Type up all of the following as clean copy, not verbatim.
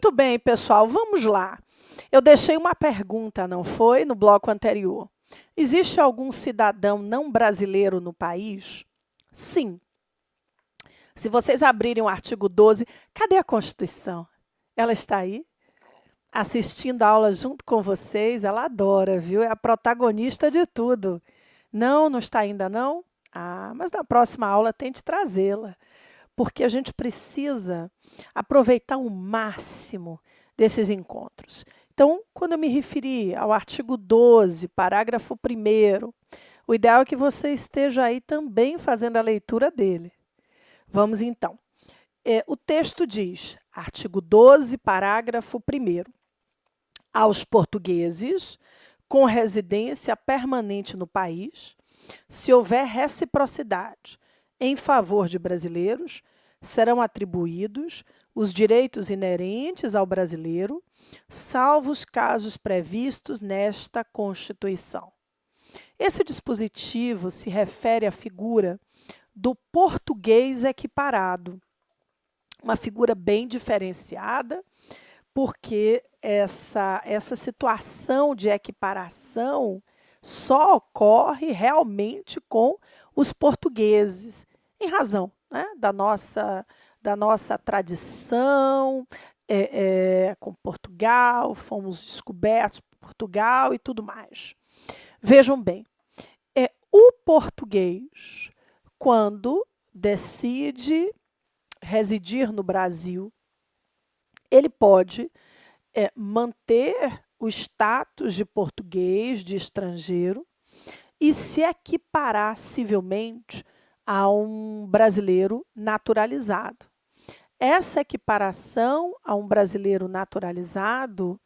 Muito bem, pessoal, vamos lá. Eu deixei uma pergunta, não foi? No bloco anterior. Existe algum cidadão não brasileiro no país? Sim. Se vocês abrirem o artigo 12, cadê a Constituição? Ela está aí? Assistindo a aula junto com vocês, ela adora, viu? É a protagonista de tudo. Não, não está ainda não? Ah, mas na próxima aula tente trazê-la, porque a gente precisa aproveitar o máximo desses encontros. Então, quando eu me referi ao artigo 12, parágrafo 1º, o ideal é que você esteja aí também fazendo a leitura dele. Vamos então. O texto diz, artigo 12, parágrafo 1º, aos portugueses com residência permanente no país, se houver reciprocidade em favor de brasileiros, serão atribuídos os direitos inerentes ao brasileiro, salvo os casos previstos nesta Constituição. Esse dispositivo se refere à figura do português equiparado, uma figura bem diferenciada, porque essa situação de equiparação só ocorre realmente com os portugueses, em razão, né, da nossa tradição com Portugal, fomos descobertos por Portugal e tudo mais. Vejam bem, o português, quando decide residir no Brasil, ele pode manter o status de português, de estrangeiro, e se equiparar civilmente a um brasileiro naturalizado. Essa equiparação a um brasileiro naturalizado,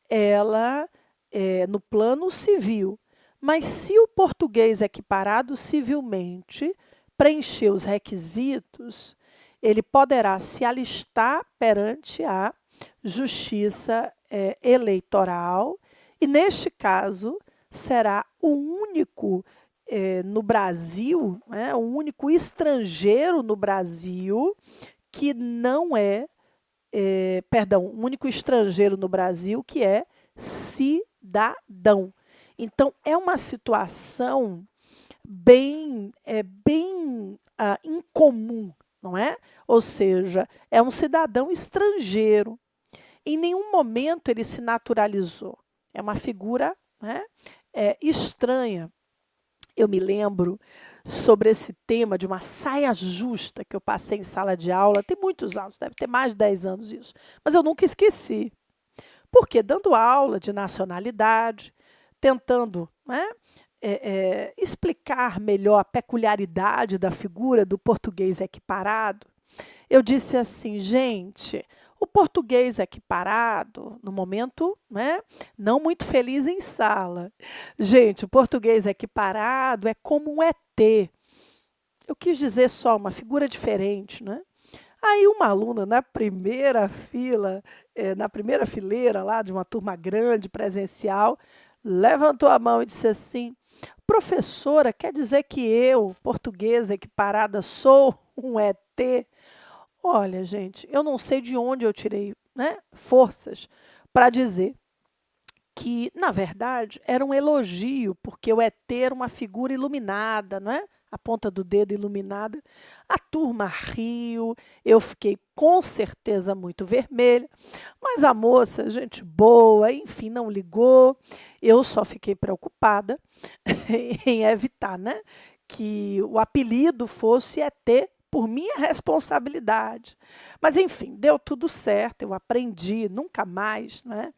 ela é no plano civil, mas se o português equiparado civilmente preencher os requisitos, ele poderá se alistar perante a Justiça Eleitoral e, neste caso, será o único no Brasil, o único estrangeiro no Brasil que não o único estrangeiro no Brasil que é cidadão. Então, é uma situação bem incomum, não é? Ou seja, é um cidadão estrangeiro. Em nenhum momento ele se naturalizou. É uma figura, né, estranha. Eu me lembro sobre esse tema de uma saia justa que eu passei em sala de aula, tem muitos anos, deve ter mais de 10 anos isso, mas eu nunca esqueci. Porque dando aula de nacionalidade, tentando, né, explicar melhor a peculiaridade da figura do português equiparado, eu disse assim, gente, o português equiparado, no momento, né, não muito feliz em sala. Gente, o português equiparado é como um ET. Eu quis dizer só uma figura diferente, né? Aí uma aluna na primeira fila, na primeira fileira lá de uma turma grande, presencial, levantou a mão e disse assim, professora, quer dizer que eu, portuguesa equiparada, sou um ET? Olha, gente, eu não sei de onde eu tirei, né, forças para dizer que, na verdade, era um elogio, porque o ET era uma figura iluminada, não é? A ponta do dedo iluminada. A turma riu, eu fiquei com certeza muito vermelha, mas a moça, gente boa, enfim, não ligou. Eu só fiquei preocupada em evitar, né, que o apelido fosse ET por minha responsabilidade. Mas, enfim, deu tudo certo, eu aprendi, nunca mais, né?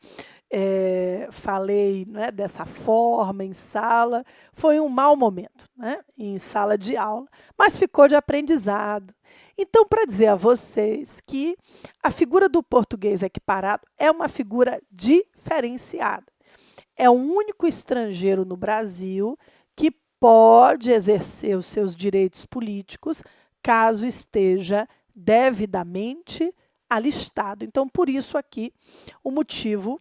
Falei, né, dessa forma em sala, foi um mau momento, né, em sala de aula, mas ficou de aprendizado. Então, para dizer a vocês que a figura do português equiparado é uma figura diferenciada. É o único estrangeiro no Brasil que pode exercer os seus direitos políticos caso esteja devidamente alistado. Então, por isso aqui o motivo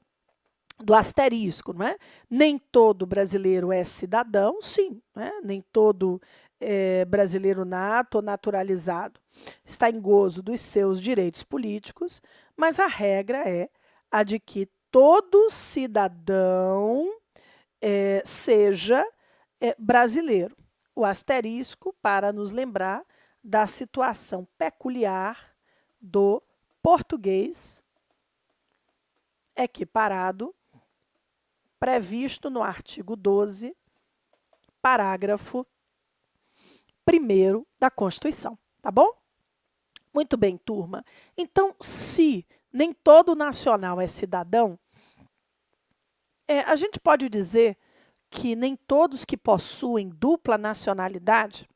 do asterisco, não é? Nem todo brasileiro é cidadão, sim, né? Nem todo brasileiro nato ou naturalizado está em gozo dos seus direitos políticos, mas a regra é a de que todo cidadão seja brasileiro. O asterisco para nos lembrar da situação peculiar do português equiparado, previsto no artigo 12, parágrafo 1º da Constituição, tá bom? Muito bem, turma. Então, se nem todo nacional é cidadão, a gente pode dizer que nem todos que possuem dupla nacionalidade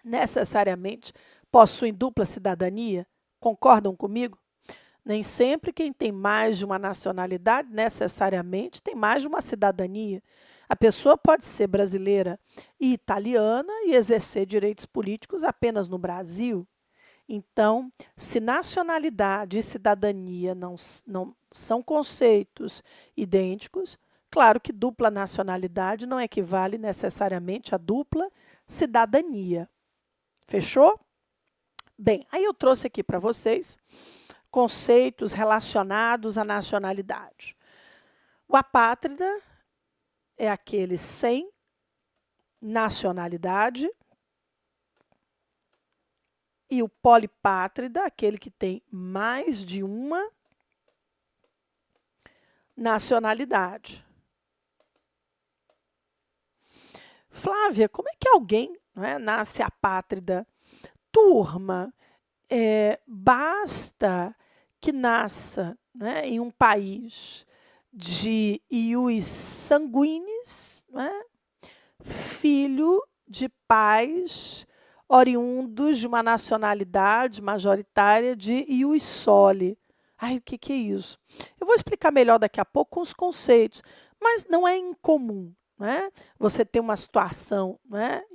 necessariamente possuem dupla cidadania? Concordam comigo? Nem sempre quem tem mais de uma nacionalidade necessariamente tem mais de uma cidadania. A pessoa pode ser brasileira e italiana e exercer direitos políticos apenas no Brasil. Então, se nacionalidade e cidadania não são conceitos idênticos, claro que dupla nacionalidade não equivale necessariamente a dupla cidadania. Fechou? Bem, aí eu trouxe aqui para vocês conceitos relacionados à nacionalidade. O apátrida é aquele sem nacionalidade e o polipátrida, aquele que tem mais de uma nacionalidade. Flávia, como é que alguém nasce apátrida? Turma, basta que nasça em um país de ius sanguinis, filho de pais oriundos de uma nacionalidade majoritária de ius soli. Ai, o que é isso? Eu vou explicar melhor daqui a pouco com os conceitos, mas não é incomum. Você ter uma situação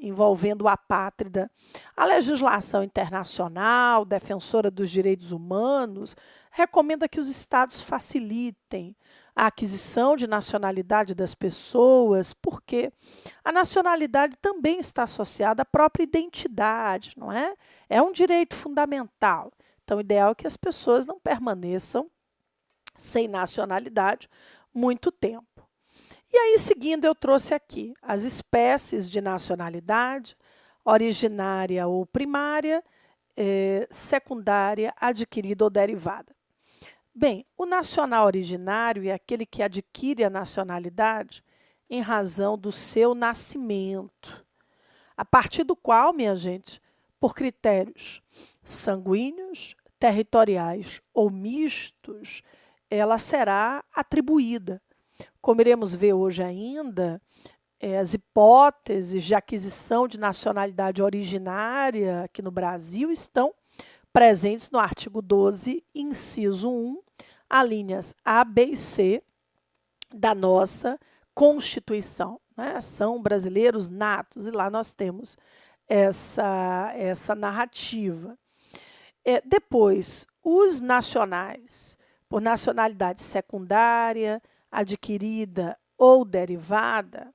envolvendo o apátrida. A legislação internacional, defensora dos direitos humanos, recomenda que os estados facilitem a aquisição de nacionalidade das pessoas, porque a nacionalidade também está associada à própria identidade, não é? É um direito fundamental. Então, o ideal é que as pessoas não permaneçam sem nacionalidade muito tempo. E aí, seguindo, eu trouxe aqui as espécies de nacionalidade, originária ou primária, secundária, adquirida ou derivada. Bem, o nacional originário é aquele que adquire a nacionalidade em razão do seu nascimento, a partir do qual, minha gente, por critérios sanguíneos, territoriais ou mistos, ela será atribuída. Como iremos ver hoje ainda, as hipóteses de aquisição de nacionalidade originária aqui no Brasil estão presentes no artigo 12, inciso 1, alíneas A, B e C da nossa Constituição. São brasileiros natos, e lá nós temos essa narrativa. Depois, os nacionais, por nacionalidade secundária, adquirida ou derivada,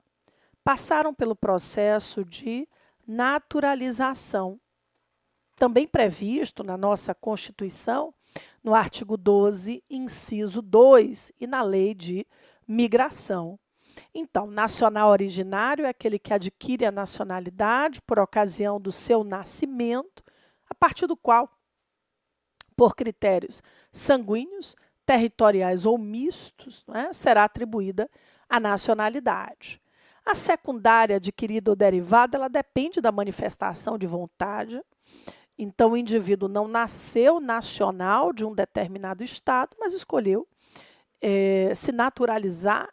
passaram pelo processo de naturalização, também previsto na nossa Constituição, no artigo 12, inciso 2, e na Lei de Migração. Então, nacional originário é aquele que adquire a nacionalidade por ocasião do seu nascimento, a partir do qual, por critérios sanguíneos, territoriais ou mistos, será atribuída a nacionalidade. A secundária, adquirida ou derivada, ela depende da manifestação de vontade. Então, o indivíduo não nasceu nacional de um determinado estado, mas escolheu se naturalizar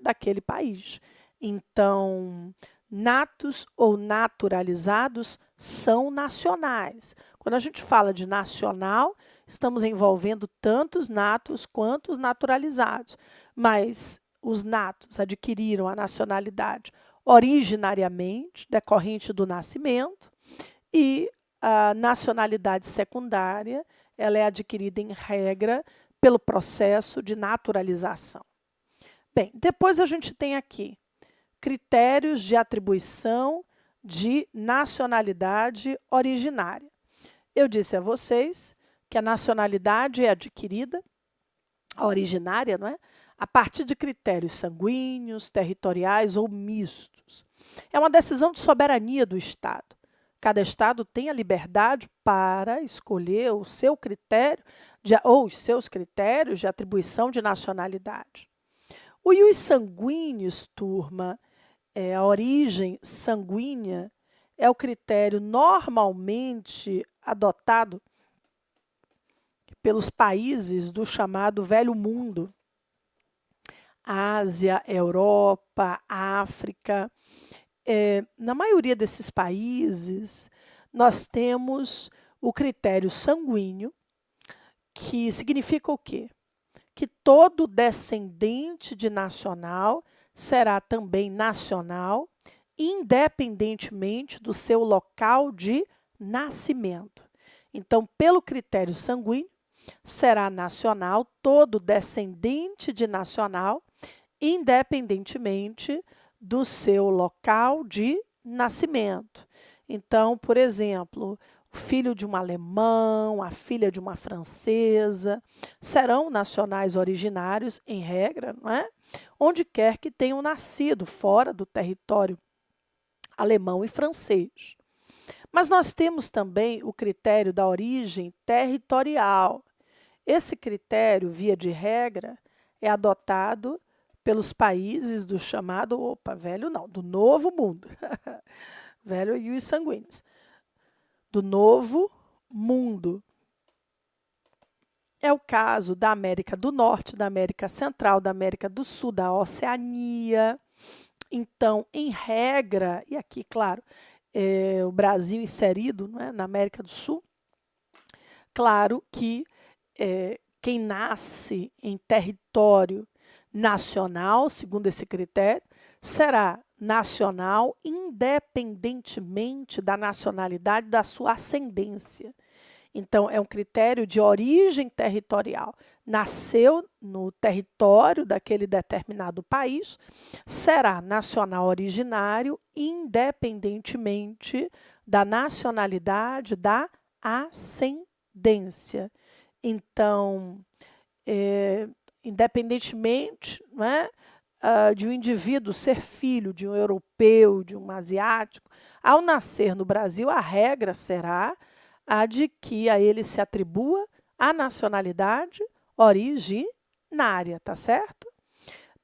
daquele país. Então, natos ou naturalizados são nacionais. Quando a gente fala de nacional, estamos envolvendo tanto os natos quanto os naturalizados. Mas os natos adquiriram a nacionalidade originariamente, decorrente do nascimento, e a nacionalidade secundária ela é adquirida, em regra, pelo processo de naturalização. Bem, depois a gente tem aqui critérios de atribuição de nacionalidade originária. Eu disse a vocês que a nacionalidade é adquirida, a originária, não é? A partir de critérios sanguíneos, territoriais ou mistos. É uma decisão de soberania do Estado. Cada Estado tem a liberdade para escolher o seu critério ou os seus critérios de atribuição de nacionalidade. O ius sanguinis, turma, a origem sanguínea, é o critério normalmente adotado pelos países do chamado Velho Mundo. Ásia, Europa, África. Na maioria desses países, nós temos o critério sanguíneo, que significa o quê? Que todo descendente de nacional será também nacional, independentemente do seu local de nascimento. Então, pelo critério sanguíneo, será nacional todo descendente de nacional, independentemente do seu local de nascimento. Então, por exemplo, o filho de um alemão, a filha de uma francesa, serão nacionais originários, em regra, não é? Onde quer que tenham nascido, fora do território alemão e francês. Mas nós temos também o critério da origem territorial. Esse critério, via de regra, é adotado pelos países do chamado, velho não, do Novo Mundo. Velho e os sanguíneos. Do Novo Mundo. É o caso da América do Norte, da América Central, da América do Sul, da Oceania. Então, em regra, e aqui, claro, o Brasil inserido, não é, na América do Sul, claro que quem nasce em território nacional, segundo esse critério, será nacional independentemente da nacionalidade da sua ascendência. Então, é um critério de origem territorial. Nasceu no território daquele determinado país, será nacional originário independentemente da nacionalidade da ascendência. Então, independentemente, não é, de um indivíduo ser filho de um europeu, de um asiático, ao nascer no Brasil, a regra será a de que a ele se atribua a nacionalidade originária, tá certo?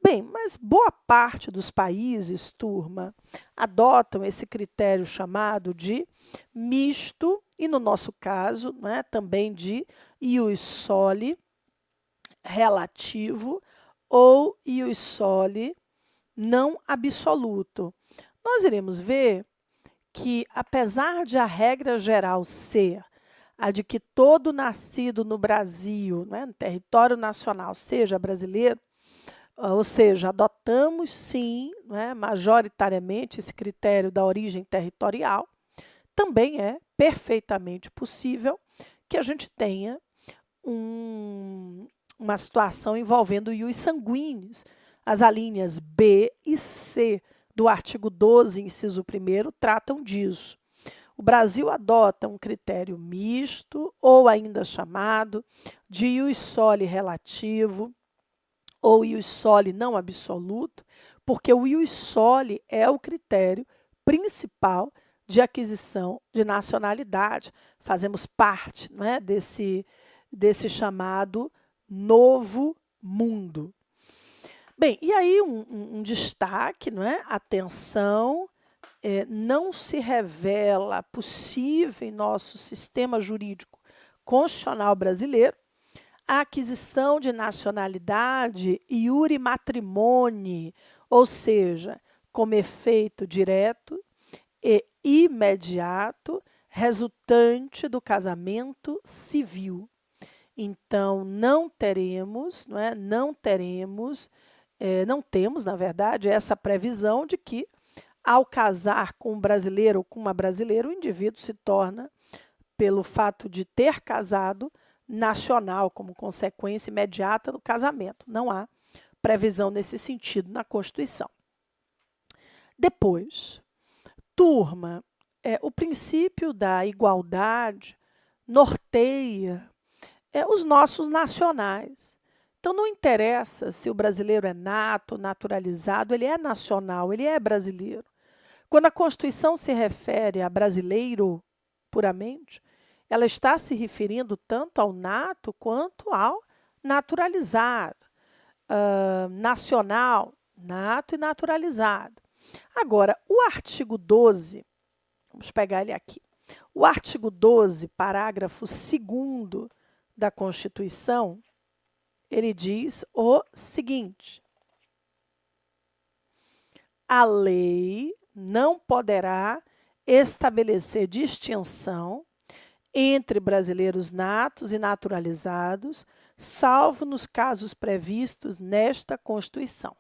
Bem, mas boa parte dos países, turma, adotam esse critério chamado de misto, e no nosso caso, né, também de ius soli relativo ou ius soli não absoluto. Nós iremos ver que, apesar de a regra geral ser a de que todo nascido no Brasil, né, no território nacional, seja brasileiro, ou seja, adotamos sim, né, majoritariamente esse critério da origem territorial, também é perfeitamente possível que a gente tenha uma situação envolvendo ius sanguíneos. As alíneas B e C do artigo 12, inciso 1º, tratam disso. O Brasil adota um critério misto, ou ainda chamado de ius soli relativo, ou ius soli não absoluto, porque o ius soli é o critério principal de aquisição de nacionalidade. Fazemos parte, não é, desse chamado Novo Mundo. Bem, e aí um destaque, não é? Atenção, não se revela possível em nosso sistema jurídico constitucional brasileiro a aquisição de nacionalidade iure matrimoni, ou seja, como efeito direto e imediato resultante do casamento civil. Então, não temos, na verdade, essa previsão de que, ao casar com um brasileiro ou com uma brasileira, o indivíduo se torna, pelo fato de ter casado, nacional, como consequência imediata do casamento. Não há previsão nesse sentido na Constituição. Depois, Turma, o princípio da igualdade norteia os nossos nacionais. Então, não interessa se o brasileiro é nato, naturalizado, ele é nacional, ele é brasileiro. Quando a Constituição se refere a brasileiro puramente, ela está se referindo tanto ao nato quanto ao naturalizado, nacional, nato e naturalizado. Agora, o artigo 12, vamos pegar ele aqui. O artigo 12, parágrafo 2º da Constituição, ele diz o seguinte: a lei não poderá estabelecer distinção entre brasileiros natos e naturalizados, salvo nos casos previstos nesta Constituição.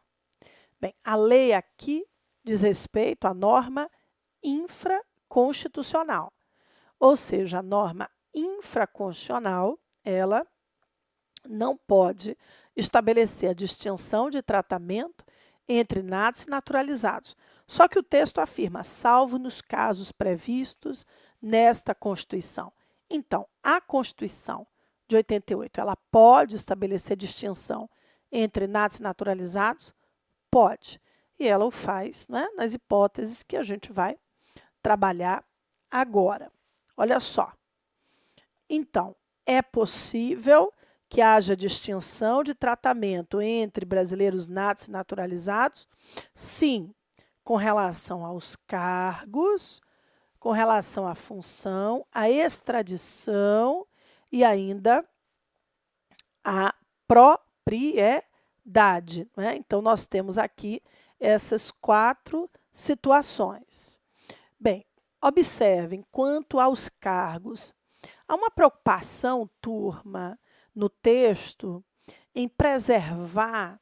Bem, a lei aqui diz respeito à norma infraconstitucional, ou seja, a norma infraconstitucional, ela não pode estabelecer a distinção de tratamento entre natos e naturalizados. Só que o texto afirma, salvo nos casos previstos nesta Constituição. Então, a Constituição de 88, ela pode estabelecer distinção entre natos e naturalizados? Pode. E ela o faz, né, nas hipóteses que a gente vai trabalhar agora. Olha só. Então, é possível que haja distinção de tratamento entre brasileiros natos e naturalizados? Sim, com relação aos cargos, com relação à função, à extradição e ainda à propriedade, né? Então, nós temos aqui essas 4 situações. Bem, observem, quanto aos cargos, há uma preocupação, turma, no texto, em preservar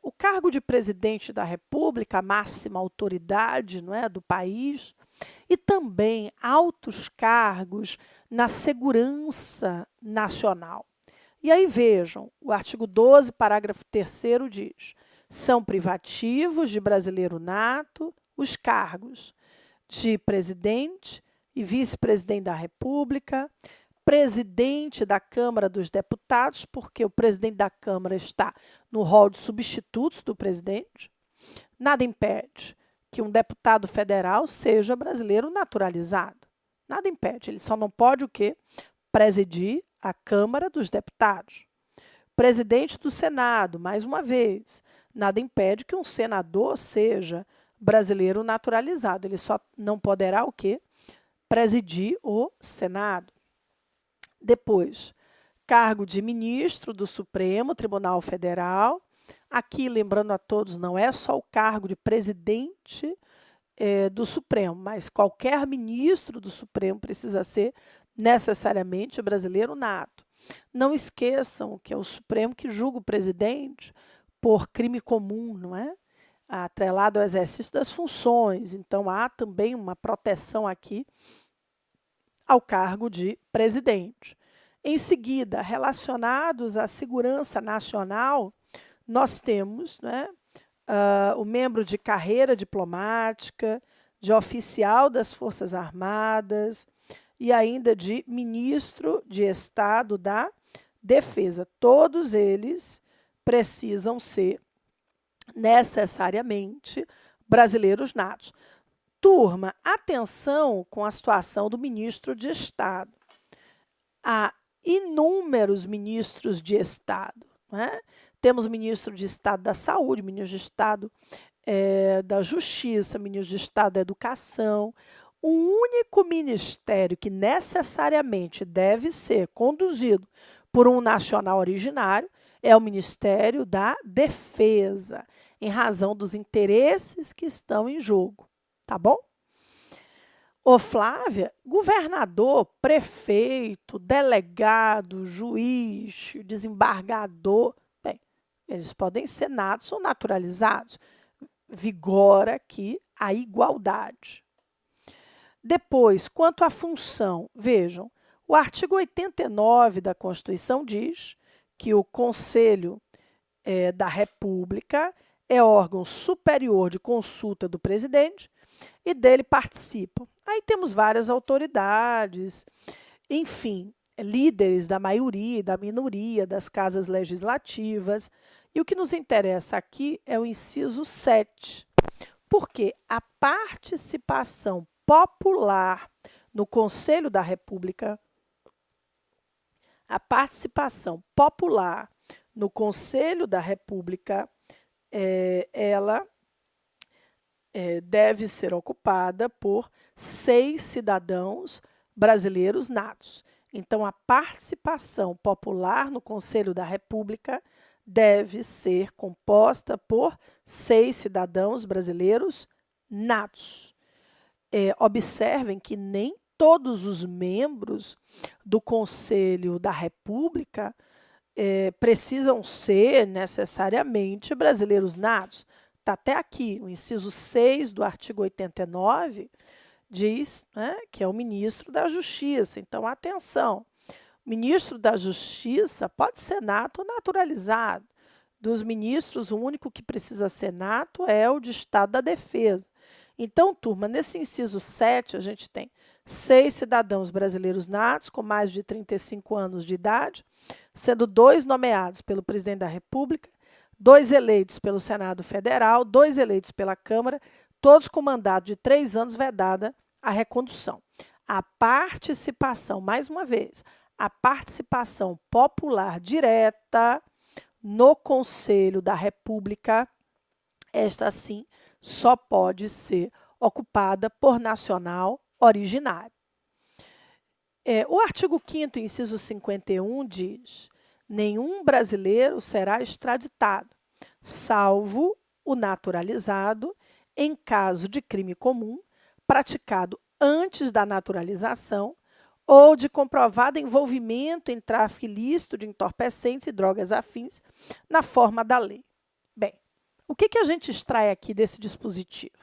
o cargo de presidente da República, a máxima autoridade, não é, do país, e também altos cargos na segurança nacional. E aí vejam, o artigo 12, parágrafo 3º diz: são privativos de brasileiro nato os cargos de presidente e vice-presidente da República, presidente da Câmara dos Deputados, porque o presidente da Câmara está no rol de substitutos do presidente. Nada impede que um deputado federal seja brasileiro naturalizado. Nada impede, ele só não pode o quê? Presidir a Câmara dos Deputados. Presidente do Senado, mais uma vez, nada impede que um senador seja brasileiro naturalizado. Ele só não poderá o quê? Presidir o Senado. Depois, cargo de ministro do Supremo Tribunal Federal. Aqui, lembrando a todos, não é só o cargo de presidente do Supremo, mas qualquer ministro do Supremo precisa ser necessariamente brasileiro nato. Não esqueçam que é o Supremo que julga o presidente por crime comum, não é? Atrelado ao exercício das funções. Então, há também uma proteção aqui ao cargo de presidente. Em seguida, relacionados à segurança nacional, nós temos, né, o membro de carreira diplomática, de oficial das Forças Armadas e ainda de ministro de Estado da Defesa. Todos eles precisam ser necessariamente brasileiros natos. Turma, atenção com a situação do ministro de Estado. Há inúmeros ministros de Estado, né? Temos ministro de Estado da Saúde, ministro de Estado da Justiça, ministro de Estado da Educação. O único ministério que necessariamente deve ser conduzido por um nacional originário é o Ministério da Defesa, em razão dos interesses que estão em jogo. Tá bom? Ô Flávia, governador, prefeito, delegado, juiz, desembargador, bem, eles podem ser natos ou naturalizados. Vigora aqui a igualdade. Depois, quanto à função, vejam, o artigo 89 da Constituição diz que o Conselho da República é órgão superior de consulta do presidente, e dele participam. Aí temos várias autoridades, enfim, líderes da maioria e da minoria das casas legislativas. E o que nos interessa aqui é o inciso 7, porque a participação popular no Conselho da República, ela deve ser ocupada por 6 cidadãos brasileiros natos. Então, a participação popular no Conselho da República deve ser composta por 6 cidadãos brasileiros natos. Observem que nem todos os membros do Conselho da República precisam ser necessariamente brasileiros natos. Está até aqui, o inciso 6 do artigo 89 diz, né, que é o ministro da Justiça. Então, atenção, o ministro da Justiça pode ser nato ou naturalizado. Dos ministros, o único que precisa ser nato é o de Estado da Defesa. Então, turma, nesse inciso 7, a gente tem 6 cidadãos brasileiros natos com mais de 35 anos de idade, sendo 2 nomeados pelo presidente da República, 2 eleitos pelo Senado Federal, 2 eleitos pela Câmara, todos com mandato de 3 anos, vedada a recondução. A participação, mais uma vez, a participação popular direta no Conselho da República, esta sim, só pode ser ocupada por nacional originário. O artigo 5º, inciso 51, diz: nenhum brasileiro será extraditado, salvo o naturalizado, em caso de crime comum, praticado antes da naturalização ou de comprovado envolvimento em tráfico ilícito de entorpecentes e drogas afins na forma da lei. Bem, o que a gente extrai aqui desse dispositivo?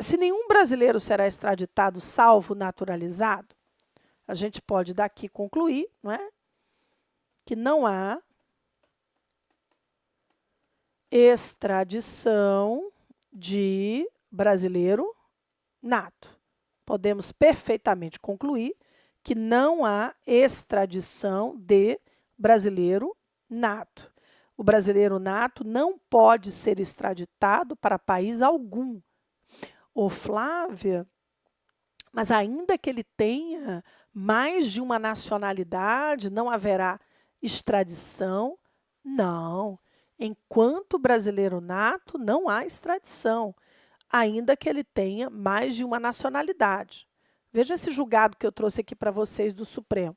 Se nenhum brasileiro será extraditado salvo naturalizado, a gente pode daqui concluir, não é, que não há extradição de brasileiro nato. Podemos perfeitamente concluir que não há extradição de brasileiro nato. O brasileiro nato não pode ser extraditado para país algum. Ô, Flávia, mas ainda que ele tenha mais de uma nacionalidade, não haverá extradição? Não. Enquanto brasileiro nato, não há extradição, ainda que ele tenha mais de uma nacionalidade. Veja esse julgado que eu trouxe aqui para vocês do Supremo.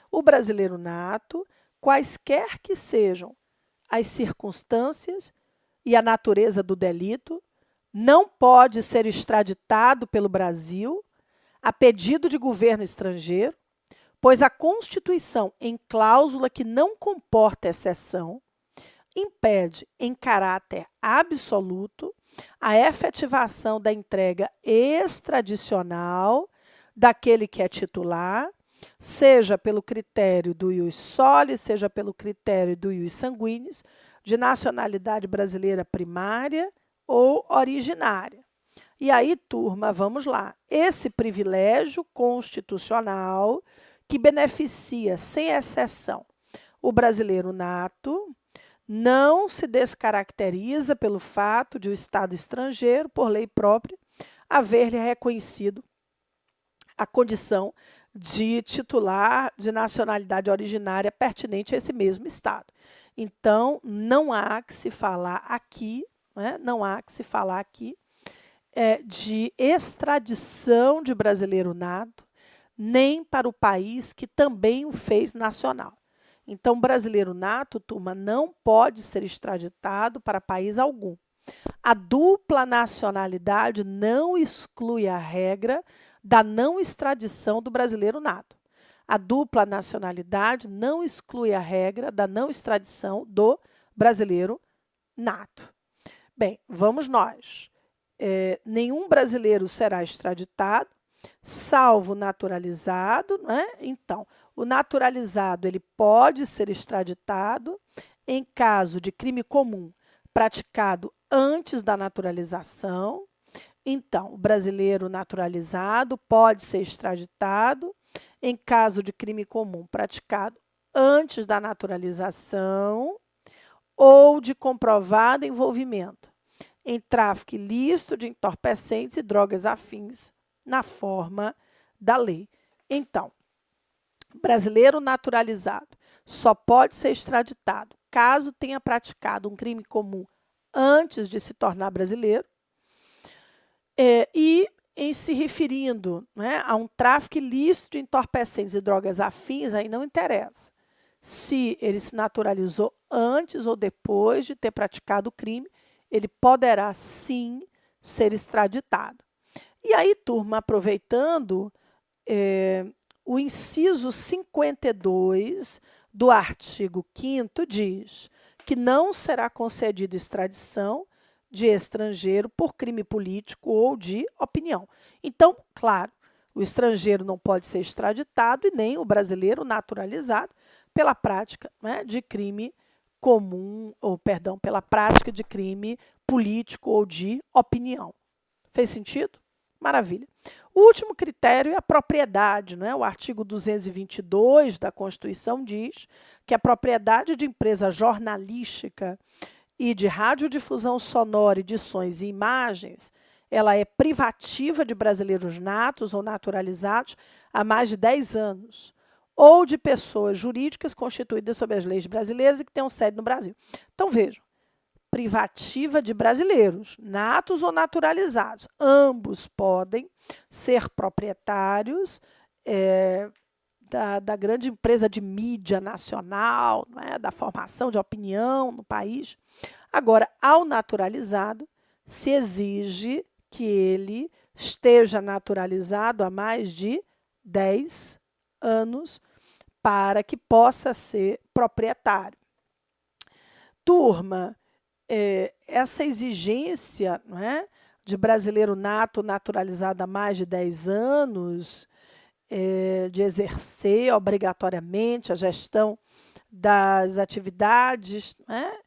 O brasileiro nato, quaisquer que sejam as circunstâncias e a natureza do delito, não pode ser extraditado pelo Brasil a pedido de governo estrangeiro, pois a Constituição, em cláusula que não comporta exceção, impede, em caráter absoluto, a efetivação da entrega extradicional daquele que é titular, seja pelo critério do ius soli, seja pelo critério do ius sanguinis, de nacionalidade brasileira primária ou originária. E aí, turma, vamos lá. Esse privilégio constitucional que beneficia, sem exceção, o brasileiro nato, não se descaracteriza pelo fato de o Estado estrangeiro, por lei própria, haver-lhe reconhecido a condição de titular de nacionalidade originária pertinente a esse mesmo Estado. Então, não há que se falar aqui, né, de extradição de brasileiro nato, nem para o país que também o fez nacional. Então, brasileiro nato, turma, não pode ser extraditado para país algum. A dupla nacionalidade não exclui a regra da não extradição do brasileiro nato. A dupla nacionalidade não exclui a regra da não extradição do brasileiro nato. Bem, vamos nós. Nenhum brasileiro será extraditado, salvo naturalizado, né? Então, o naturalizado ele pode ser extraditado em caso de crime comum praticado antes da naturalização, Então, o brasileiro naturalizado pode ser extraditado em caso de crime comum praticado antes da naturalização ou de comprovado envolvimento em tráfico ilícito de entorpecentes e drogas afins na forma da lei. Então, brasileiro naturalizado só pode ser extraditado caso tenha praticado um crime comum antes de se tornar brasileiro e em se referindo, né, a um tráfico ilícito de entorpecentes e drogas afins, aí não interessa se ele se naturalizou antes ou depois de ter praticado o crime, ele poderá sim ser extraditado. E aí, turma, aproveitando, o inciso 52 do artigo 5º diz que não será concedida extradição de estrangeiro por crime político ou de opinião. Então, claro, o estrangeiro não pode ser extraditado e nem o brasileiro naturalizado pela prática, né, de crime comum, ou perdão, pela prática de crime político ou de opinião. Fez sentido? Maravilha. O último critério é a propriedade, né? O artigo 222 da Constituição diz que a propriedade de empresa jornalística e de radiodifusão sonora, edições e imagens, ela é privativa de brasileiros natos ou naturalizados há mais de 10 anos, ou de pessoas jurídicas constituídas sob as leis brasileiras e que tenham sede no Brasil. Então, vejam, privativa de brasileiros, natos ou naturalizados. Ambos podem ser proprietários da grande empresa de mídia nacional, né, da formação de opinião no país. Agora, ao naturalizado, se exige que ele esteja naturalizado há mais de 10 anos para que possa ser proprietário. Turma, essa exigência, não é, de brasileiro nato naturalizado há mais de 10 anos, de exercer obrigatoriamente a gestão das atividades, né,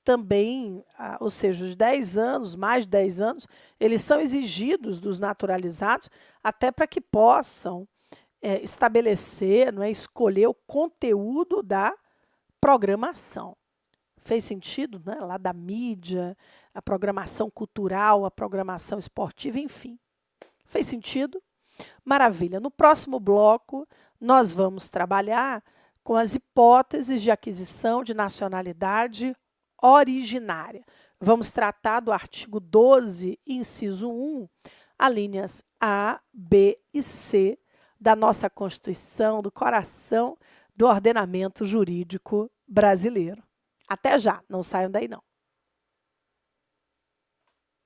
também, ou seja, os 10 anos, mais de 10 anos, eles são exigidos dos naturalizados até para que possam estabelecer, não é, escolher o conteúdo da programação. Fez sentido, né? Lá da mídia, a programação cultural, a programação esportiva, enfim. Fez sentido? Maravilha. No próximo bloco, nós vamos trabalhar com as hipóteses de aquisição de nacionalidade originária. Vamos tratar do artigo 12, inciso 1, alíneas A, B e C da nossa Constituição, do coração do ordenamento jurídico brasileiro. Até já, não saiam daí não.